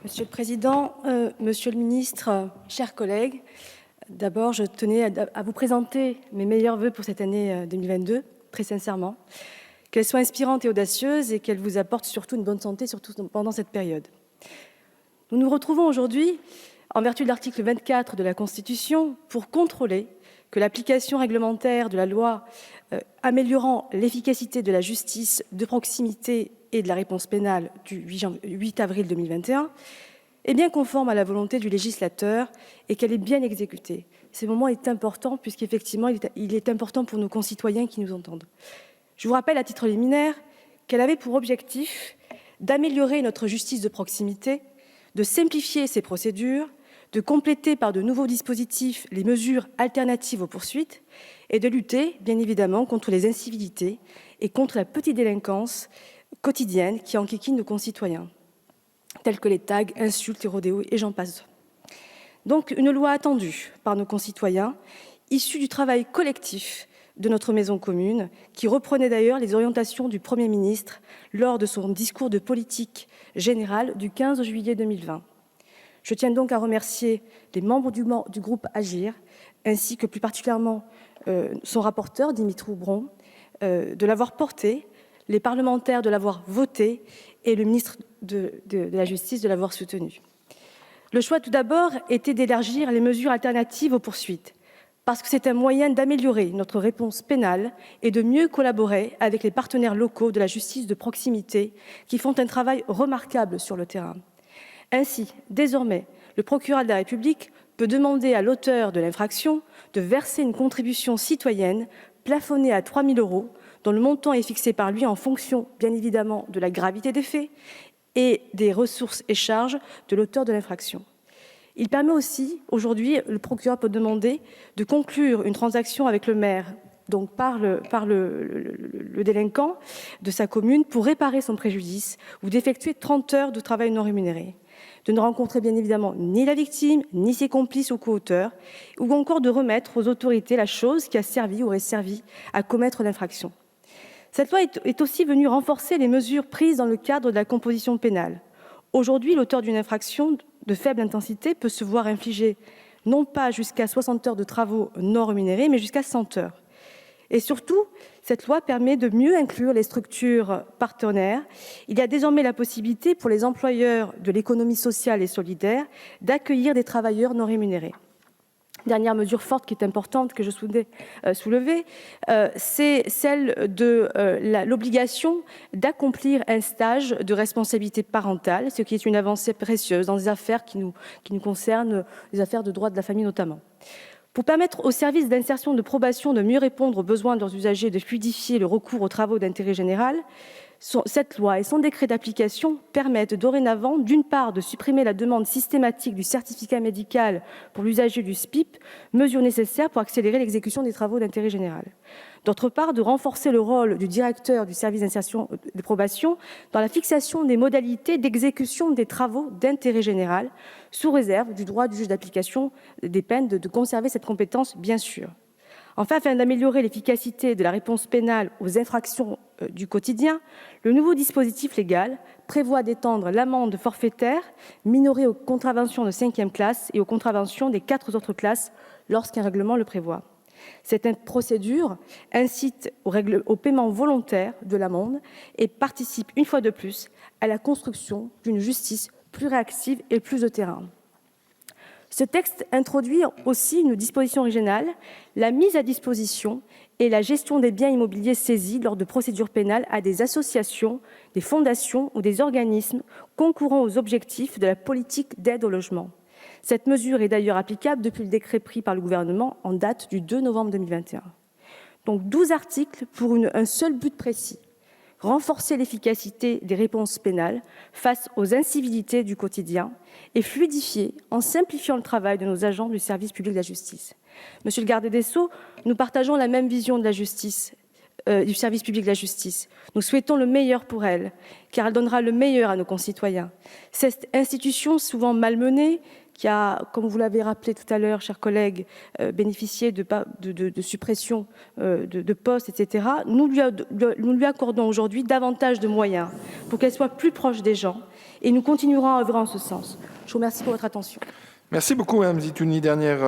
Monsieur le Président, Monsieur le Ministre, chers collègues, d'abord, je tenais à vous présenter mes meilleurs vœux pour cette année 2022, très sincèrement. Qu'elle soit inspirante et audacieuse et qu'elle vous apporte surtout une bonne santé, surtout pendant cette période. Nous nous retrouvons aujourd'hui, en vertu de l'article 24 de la Constitution, pour contrôler que l'application réglementaire de la loi améliorant l'efficacité de la justice de proximité et de la réponse pénale du 8 avril 2021 est bien conforme à la volonté du législateur et qu'elle est bien exécutée. Ce moment est important puisqu'effectivement, il est important pour nos concitoyens qui nous entendent. Je vous rappelle à titre liminaire qu'elle avait pour objectif d'améliorer notre justice de proximité, de simplifier ses procédures, de compléter par de nouveaux dispositifs les mesures alternatives aux poursuites et de lutter, bien évidemment, contre les incivilités et contre la petite délinquance quotidienne qui enquiquine nos concitoyens, tels que les tags, insultes et rodéos, et j'en passe. Donc, une loi attendue par nos concitoyens, issue du travail collectif de notre maison commune, qui reprenait d'ailleurs les orientations du Premier ministre lors de son discours de politique générale du 15 juillet 2020. Je tiens donc à remercier les membres du groupe Agir, ainsi que plus particulièrement son rapporteur, Dimitri Houbron, de l'avoir porté, les parlementaires de l'avoir voté et le ministre de la Justice de l'avoir soutenu. Le choix, tout d'abord, était d'élargir les mesures alternatives aux poursuites, parce que c'est un moyen d'améliorer notre réponse pénale et de mieux collaborer avec les partenaires locaux de la justice de proximité qui font un travail remarquable sur le terrain. Ainsi, désormais, le procureur de la République peut demander à l'auteur de l'infraction de verser une contribution citoyenne plafonnée à 3 000 € dont le montant est fixé par lui en fonction, bien évidemment, de la gravité des faits et des ressources et charges de l'auteur de l'infraction. Il permet aussi, aujourd'hui, le procureur peut demander de conclure une transaction avec le maire, donc par le délinquant de sa commune, pour réparer son préjudice ou d'effectuer 30 heures de travail non rémunéré, de ne rencontrer bien évidemment ni la victime, ni ses complices ou co-auteurs, ou encore de remettre aux autorités la chose qui a servi ou aurait servi à commettre l'infraction. Cette loi est aussi venue renforcer les mesures prises dans le cadre de la composition pénale. Aujourd'hui, l'auteur d'une infraction de faible intensité peut se voir infliger non pas jusqu'à 60 heures de travaux non rémunérés, mais jusqu'à 100 heures. Et surtout, cette loi permet de mieux inclure les structures partenaires. Il y a désormais la possibilité pour les employeurs de l'économie sociale et solidaire d'accueillir des travailleurs non rémunérés. Dernière mesure forte qui est importante que je souhaitais soulever, c'est celle de l'obligation d'accomplir un stage de responsabilité parentale, ce qui est une avancée précieuse dans des affaires qui nous concernent, les affaires de droit de la famille notamment. Pour permettre aux services d'insertion de probation de mieux répondre aux besoins de leurs usagers et de fluidifier le recours aux travaux d'intérêt général, cette loi et son décret d'application permettent dorénavant, d'une part, de supprimer la demande systématique du certificat médical pour l'usager du SPIP, mesure nécessaire pour accélérer l'exécution des travaux d'intérêt général. D'autre part, de renforcer le rôle du directeur du service d'insertion de probation dans la fixation des modalités d'exécution des travaux d'intérêt général, sous réserve du droit du juge d'application des peines de conserver cette compétence, bien sûr. Enfin, afin d'améliorer l'efficacité de la réponse pénale aux infractions du quotidien, le nouveau dispositif légal prévoit d'étendre l'amende forfaitaire minorée aux contraventions de 5e classe et aux contraventions des 4 autres classes lorsqu'un règlement le prévoit. Cette procédure incite au paiement volontaire de l'amende et participe une fois de plus à la construction d'une justice plus réactive et plus de terrain. Ce texte introduit aussi une disposition originale, la mise à disposition et la gestion des biens immobiliers saisis lors de procédures pénales à des associations, des fondations ou des organismes concourant aux objectifs de la politique d'aide au logement. Cette mesure est d'ailleurs applicable depuis le décret pris par le gouvernement en date du 2 novembre 2021. Donc 12 articles pour un seul but précis, renforcer l'efficacité des réponses pénales face aux incivilités du quotidien et fluidifier en simplifiant le travail de nos agents du service public de la justice. Monsieur le garde des Sceaux, nous partageons la même vision de la justice, du service public de la justice. Nous souhaitons le meilleur pour elle, car elle donnera le meilleur à nos concitoyens. Cette institution, souvent malmenée, qui a, comme vous l'avez rappelé tout à l'heure, chers collègues, bénéficié de suppression de postes, etc., nous lui accordons aujourd'hui davantage de moyens pour qu'elle soit plus proche des gens et nous continuerons à œuvrer en ce sens. Je vous remercie pour votre attention. Merci beaucoup, Mme Zitouni. Dernière